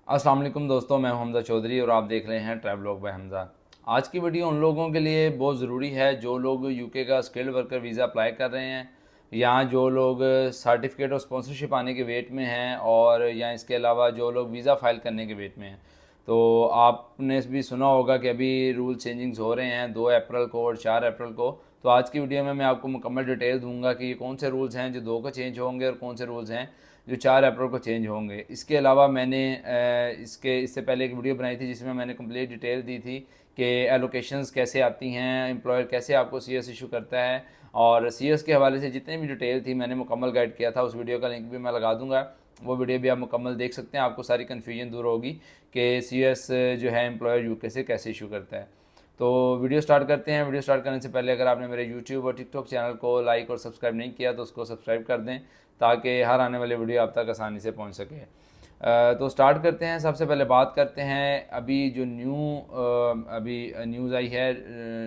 अस्सलाम वालेकुम दोस्तों, मैं हमज़ा चौधरी और आप देख रहे हैं ट्रैवलॉग बाय हमज़ा। आज की वीडियो उन लोगों के लिए बहुत ज़रूरी है जो लोग यूके का स्किल्ड वर्कर वीज़ा अप्लाई कर रहे हैं, या जो लोग सर्टिफिकेट और स्पॉन्सरशिप आने के वेट में हैं, और या इसके अलावा जो लोग वीज़ा फ़ाइल करने के वेट में हैं। तो आपने भी सुना होगा कि अभी रूल चेंजिंग्स हो रहे हैं 2 अप्रैल को और 4 अप्रैल को। तो आज की वीडियो में मैं आपको मुकम्मल डिटेल दूंगा कि ये कौन से रूल्स हैं जो 2 को चेंज होंगे और कौन से रूल्स हैं जो 4 अप्रैल को चेंज होंगे। इसके अलावा मैंने इससे पहले एक वीडियो बनाई थी जिसमें मैंने कंप्लीट डिटेल दी थी कि एलोकेशंस कैसे आती हैं, एम्प्लॉयर कैसे आपको सीएस इशू करता है, और सीएस के हवाले से जितनी भी डिटेल थी मैंने मुकम्मल गाइड किया था। उस वीडियो का लिंक भी मैं लगा दूंगा, वो वीडियो भी आप मुकम्मल देख सकते हैं। आपको सारी कन्फ्यूजन दूर होगी कि सीएस जो है एम्प्लॉयर यूके से कैसे इशू करता है। तो वीडियो स्टार्ट करते हैं। वीडियो स्टार्ट करने से पहले अगर आपने मेरे यूट्यूब और टिकटॉक चैनल को लाइक और सब्सक्राइब नहीं किया तो उसको सब्सक्राइब कर दें, ताकि हर आने वाली वीडियो आप तक आसानी से पहुंच सके। तो स्टार्ट करते हैं। सबसे पहले बात करते हैं अभी जो अभी न्यूज़ आई है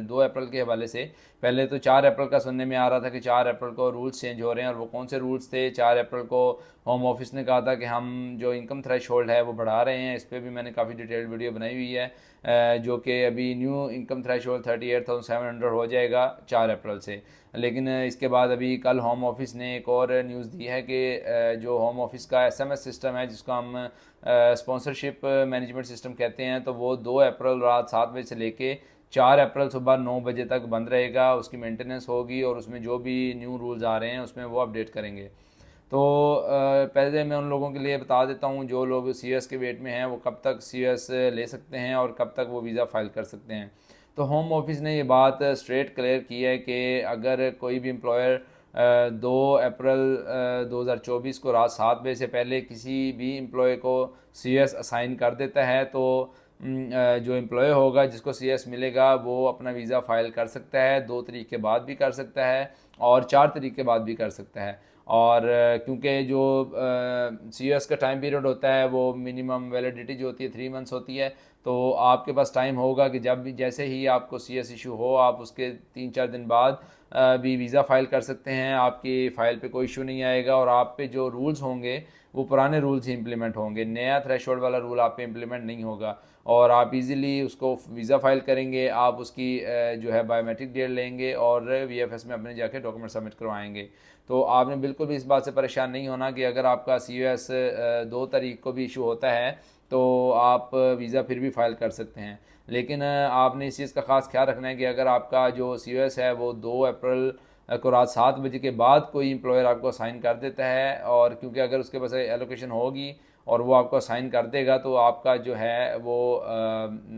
2 अप्रैल के हवाले से। पहले तो 4 अप्रैल का सुनने में आ रहा था कि 4 अप्रैल को रूल्स चेंज हो रहे हैं, और वो कौन से रूल्स थे। 4 अप्रैल को होम ऑफिस ने कहा था कि हम जो इनकम थ्रेश होल्ड है वो बढ़ा रहे हैं। इस पर भी मैंने काफ़ी डिटेल्ड वीडियो बनाई हुई है, जो कि अभी न्यू इनकम थ्रेश होल्ड 38,700 हो जाएगा 4 अप्रैल से। लेकिन इसके बाद अभी कल होम ऑफिस ने एक और न्यूज़ दी है कि जो होम ऑफिस का एसएमएस सिस्टम है, जिसको हम स्पॉन्सरशिप मैनेजमेंट सिस्टम कहते हैं, तो वो 2 अप्रैल रात 7 बजे से लेके 4 अप्रैल सुबह 9 बजे तक बंद रहेगा। उसकी मेंटेनेंस होगी और उसमें जो भी न्यू रूल्स आ रहे हैं उसमें वो अपडेट करेंगे। तो पहले मैं उन लोगों के लिए बता देता हूँ जो लोग सीएस के वेट में हैं वो कब तक सीएस ले सकते हैं और कब तक वो वीज़ा फाइल कर सकते हैं। तो होम ऑफिस ने ये बात स्ट्रेट क्लियर की है कि अगर कोई भी एम्प्लॉयर 2 अप्रैल 2024 को रात 7 बजे से पहले किसी भी एम्प्लॉय को सीएस असाइन कर देता है, तो जो एम्प्लॉय होगा जिसको सीएस मिलेगा वो अपना वीज़ा फाइल कर सकता है। 2 तारीख के बाद भी कर सकता है और 4 तारीख के बाद भी कर सकता है। और क्योंकि जो सी एस का टाइम पीरियड होता है वो मिनिमम वैलिडिटी जो होती है 3 मंथ्स होती है, तो आपके पास टाइम होगा कि जब भी जैसे ही आपको सी एस इशू हो आप उसके 3-4 दिन बाद भी वीज़ा फाइल कर सकते हैं। आपकी फ़ाइल पे कोई इशू नहीं आएगा और आप पे जो रूल्स होंगे वो पुराने रूल्स ही इंप्लीमेंट होंगे। नया थ्रेशोल्ड वाला रूल आप पे इंप्लीमेंट नहीं होगा और आप इजीली उसको वीज़ा फाइल करेंगे। आप उसकी जो है बायोमेट्रिक डेट लेंगे और वीएफएस में अपने जाके डॉक्यूमेंट सबमिट करवाएंगे। तो आपने बिल्कुल भी इस बात से परेशान नहीं होना कि अगर आपका सी 2 तारीख को भी इशू होता है तो आप वीज़ा फिर भी फाइल कर सकते हैं। लेकिन आपने इस चीज़ का ख़ास ख्याल रखना है कि अगर आपका जो सी है वो 2 अप्रैल को रात 7 बजे के बाद कोई एम्प्लॉयर आपको साइन कर देता है, और क्योंकि अगर उसके पास एलोकेशन होगी और वो आपको साइन कर देगा तो आपका जो है वो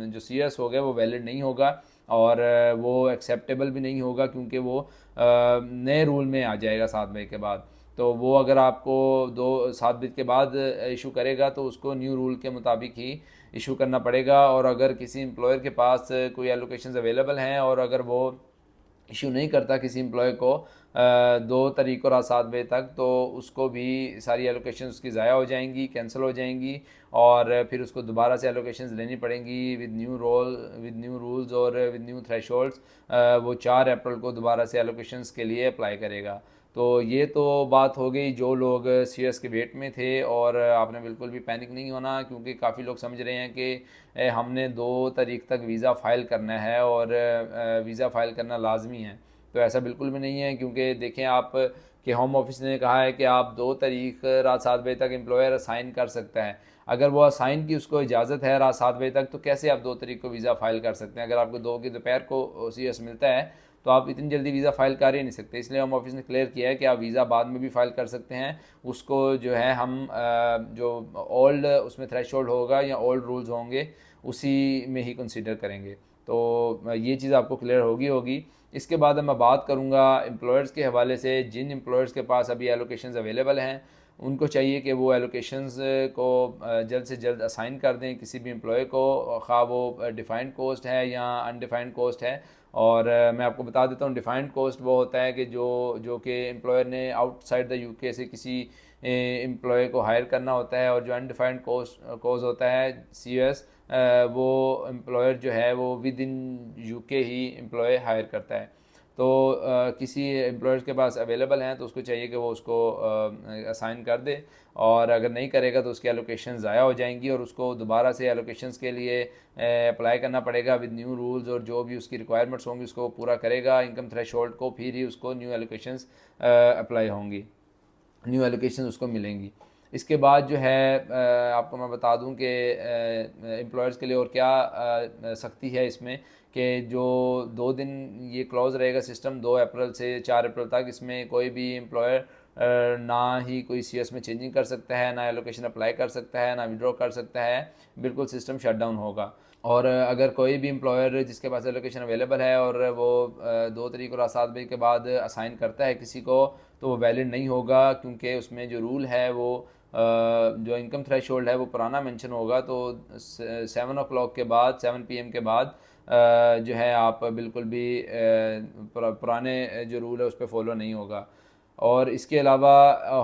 जो सी हो गया वो वैलिड नहीं होगा और वो एक्सेप्टेबल भी नहीं होगा, क्योंकि वो नए रूल में आ जाएगा 7 बजे के बाद। तो वो अगर आपको 7 बजे के बाद इशू करेगा तो उसको न्यू रूल के मुताबिक ही इशू करना पड़ेगा। और अगर किसी एम्प्लॉयर के पास कोई एलोकेशंस अवेलेबल हैं और अगर वो इशू नहीं करता किसी एम्प्लॉय को 2 तारीख को रात 7 बजे तक, तो उसको भी सारी एलोकेशन उसकी ज़ाया हो जाएंगी, कैंसिल हो जाएंगी, और फिर उसको दोबारा से एलोकेशन लेनी पड़ेंगी विद न्यू रूल्स और विद न्यू थ्रेशोल्ड्स। वो 4 अप्रैल को दोबारा से एलोकेशन के लिए अप्लाई करेगा। तो ये तो बात हो गई जो लोग सीएस के वेट में थे, और आपने बिल्कुल भी पैनिक नहीं होना, क्योंकि काफ़ी लोग समझ रहे हैं कि हमने 2 तारीख तक वीज़ा फ़ाइल करना है और वीज़ा फ़ाइल करना लाजमी है। तो ऐसा बिल्कुल भी नहीं है, क्योंकि देखें आप कि होम ऑफिस ने कहा है कि आप 2 तारीख रात 7 बजे तक एम्प्लॉयर असाइन कर सकता है। अगर वो असाइन की उसको इजाज़त है रात 7 बजे तक, तो कैसे आप 2 तारीख को वीज़ा फ़ाइल कर सकते हैं? अगर आपको 2 की दोपहर को सी एस मिलता है तो आप इतनी जल्दी वीज़ा फ़ाइल कर ही नहीं सकते। इसलिए होम ऑफिस ने क्लियर किया है कि आप वीज़ा बाद में भी फ़ाइल कर सकते हैं। उसको जो है हम जो ओल्ड उसमें थ्रेशोल्ड होगा या ओल्ड रूल्स होंगे उसी में ही कंसीडर करेंगे। तो ये चीज़ आपको क्लियर होगी। इसके बाद मैं बात करूँगा एम्प्लॉयर्स के हवाले से। जिन एम्प्लॉयर्स के पास अभी एलोकेशंस अवेलेबल हैं उनको चाहिए कि वो एलोकेशंस को जल्द से जल्द असाइन कर दें किसी भी एम्प्लॉय को, खा वो डिफ़ाइंड कोस्ट है या अनडिफाइंड कोस्ट है। और मैं आपको बता देता हूँ, डिफ़ाइंड कोस्ट वो होता है कि जो कि एम्प्लॉयर ने आउटसाइड द यूके से किसी एम्प्लॉय को हायर करना होता है, और जो अनडिफाइंड कोस्ट होता है सीएस, वो एम्प्लॉयर जो है वो विद इन यूके ही एम्प्लॉय हायर करता है। तो किसी एम्प्लॉयर्स के पास अवेलेबल हैं तो उसको चाहिए कि वो उसको असाइन कर दे, और अगर नहीं करेगा तो उसकी एलोकेशन ज़ाया हो जाएंगी और उसको दोबारा से एलोकेशंस के लिए अप्लाई करना पड़ेगा विद न्यू रूल्स, और जो भी उसकी रिक्वायरमेंट्स होंगी उसको पूरा करेगा इनकम थ्रेशोल्ड को, फिर ही उसको न्यू एलोकेशंस अप्लाई होंगी, न्यू एलोकेशन उसको मिलेंगी। इसके बाद जो है आपको मैं बता दूं कि एम्प्लॉयर्स के लिए और क्या सख्ती है इसमें, कि जो 2 दिन ये क्लोज रहेगा सिस्टम 2 अप्रैल से 4 अप्रैल तक, इसमें कोई भी एम्प्लॉयर ना ही कोई सीएस में चेंजिंग कर सकता है, ना एलोकेशन अप्लाई कर सकता है, ना विड्रॉ कर सकता है, बिल्कुल सिस्टम शट डाउन होगा। और अगर कोई भी एम्प्लॉयर जिसके पास एलोकेशन अवेलेबल है और वो 2 तारीख और 7 बजे के बाद असाइन करता है किसी को, तो वो वैलिड नहीं होगा, क्योंकि उसमें जो रूल है वो जो इनकम थ्रेशोल्ड है वो पुराना मेंशन होगा। तो 7 o'clock के बाद, 7 PM के बाद जो है आप बिल्कुल भी पुराने जो रूल है उस पर फॉलो नहीं होगा। और इसके अलावा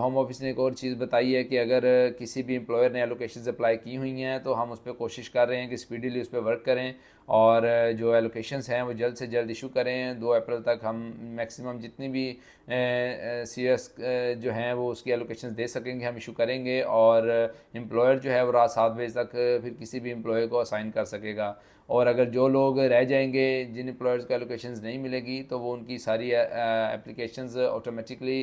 होम ऑफिस ने एक और चीज़ बताई है कि अगर किसी भी एम्प्लॉयर ने एलोकेशन अप्लाई की हुई हैं तो हम उस पर कोशिश कर रहे हैं कि स्पीडीली उस पर वर्क करें, और जो एलोकेशंस हैं वो जल्द से जल्द इशू करें। 2 अप्रैल तक हम मैक्सिमम जितनी भी सीएस जो हैं वो उसकी एलोकेशंस दे सकेंगे, हम इशू करेंगे, और एम्प्लॉयर जो है वो रात 7 बजे तक फिर किसी भी एम्प्लॉय को असाइन कर सकेगा। और अगर जो लोग रह जाएंगे, जिन एम्प्लॉयर्स को एलोकेशंस नहीं मिलेगी, तो वो उनकी सारी एप्लीकेशंस ऑटोमेटिकली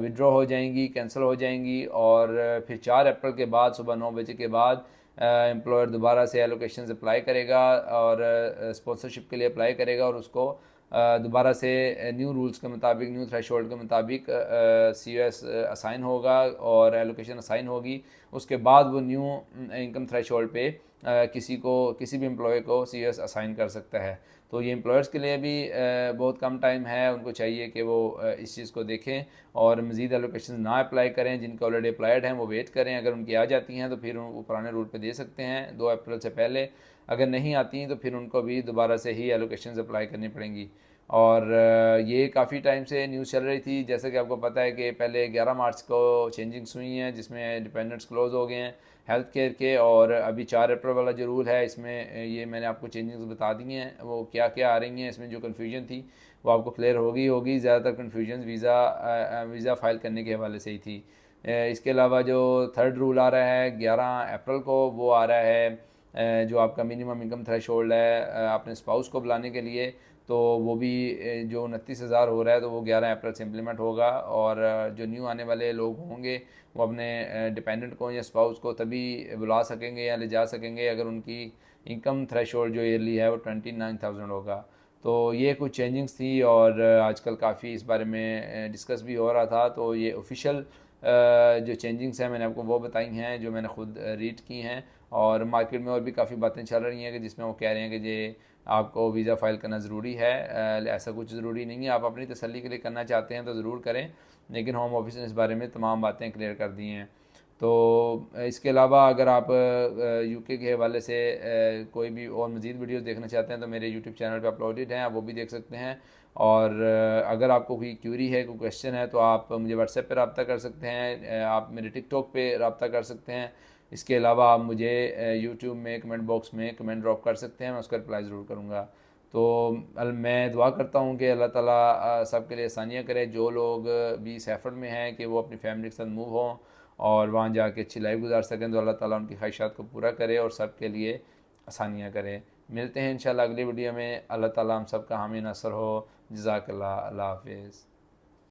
विड्रॉ हो जाएंगी, कैंसिल हो जाएंगी, और फिर 4 अप्रैल के बाद सुबह 9 बजे के बाद एम्प्लॉयर दोबारा से एलोकेशंस अप्लाई करेगा और स्पॉन्सरशिप के लिए अप्लाई करेगा, और उसको दोबारा से न्यू रूल्स के मुताबिक, न्यू थ्रेशोल्ड के मुताबिक सीएस असाइन होगा और एलोकेशन असाइन होगी। उसके बाद वो न्यू इनकम थ्रेशोल्ड पे किसी भी एम्प्लॉय को सीएस असाइन कर सकता है। तो ये एम्प्लॉयर्स के लिए भी बहुत कम टाइम है, उनको चाहिए कि वो इस चीज़ को देखें और मज़ीद एलोकेशन ना अप्लाई करें। जिनके ऑलरेडी अप्लाइड हैं वो वेट करें, अगर उनकी आ जाती हैं तो फिर वो पुराने रूल पे दे सकते हैं 2 अप्रैल से पहले। अगर नहीं आती तो फिर उनको भी दोबारा से ही एलोकेशन अप्लाई करनी पड़ेंगी। और ये काफ़ी टाइम से न्यूज़ चल रही थी, जैसे कि आपको पता है कि पहले 11 मार्च को चेंजिंग्स हुई हैं जिसमें डिपेंडेंट्स क्लोज हो गए हैं हेल्थ केयर के, और अभी 4 अप्रैल वाला जो रूल है इसमें ये मैंने आपको चेंजिंग्स बता दी हैं, वो क्या क्या आ रही हैं। इसमें जो कन्फ्यूजन थी वो आपको क्लियर होगी। ज़्यादातर कन्फ्यूजन वीज़ा फ़ाइल करने के हवाले से ही थी। इसके अलावा जो 3rd रूल आ रहा है 11 अप्रैल को, वो आ रहा है जो आपका मिनिमम इनकम थ्रेशोल्ड है अपने स्पाउस को बुलाने के लिए, तो वो भी जो 29,000 हो रहा है तो वो 11 अप्रैल से इम्प्लीमेंट होगा। और जो न्यू आने वाले लोग होंगे वो अपने डिपेंडेंट को या स्पाउस को तभी बुला सकेंगे या ले जा सकेंगे अगर उनकी इनकम थ्रेशोल्ड जो ईयरली है वो 29,000 होगा। तो ये कुछ चेंजिंग्स थी, और आजकल काफ़ी इस बारे में डिस्कस भी हो रहा था। तो ये ऑफिशियल जो चेंजिंग्स हैं मैंने आपको वो बताई हैं जो मैंने खुद रीड की हैं, और मार्केट में और भी काफ़ी बातें चल रही हैं कि जिसमें वो कह रहे हैं कि ये आपको वीज़ा फ़ाइल करना ज़रूरी है। ऐसा कुछ ज़रूरी नहीं है, आप अपनी तसल्ली के लिए करना चाहते हैं तो ज़रूर करें, लेकिन होम ऑफिस ने इस बारे में तमाम बातें क्लियर कर दी हैं। तो इसके अलावा अगर आप यूके के हवाले से कोई भी और मज़ीद वीडियोस देखना चाहते हैं तो मेरे यूट्यूब चैनल पे अपलोडेड हैं, आप वो भी देख सकते हैं। और अगर आपको कोई क्यूरी है, कोई क्वेश्चन है, तो आप मुझे व्हाट्सएप पे रब्ता कर सकते हैं, आप मेरे टिकटॉक पे रब्ता कर सकते हैं। इसके अलावा आप मुझे यूट्यूब में कमेंट बॉक्स में कमेंट ड्रॉप कर सकते हैं, मैं उसका रिप्लाई ज़रूर करूँगा। तो मैं दुआ करता हूँ कि अल्लाह ताला सब के लिए आसानियाँ करे, जो लोग भी इस एफर्ट में हैं कि वो अपनी फैमिली के साथ मूव हों और वहाँ जाके अच्छी लाइफ गुजार सकें, तो अल्लाह ताला उनकी ख्वाहिशात को पूरा करे और सब के लिए आसानियाँ करे। मिलते हैं इंशाल्लाह अगली वीडियो में। अल्लाह ताला हम सब का हामी नसर हो। जज़ाकल्लाह। अल्लाह हाफिज़।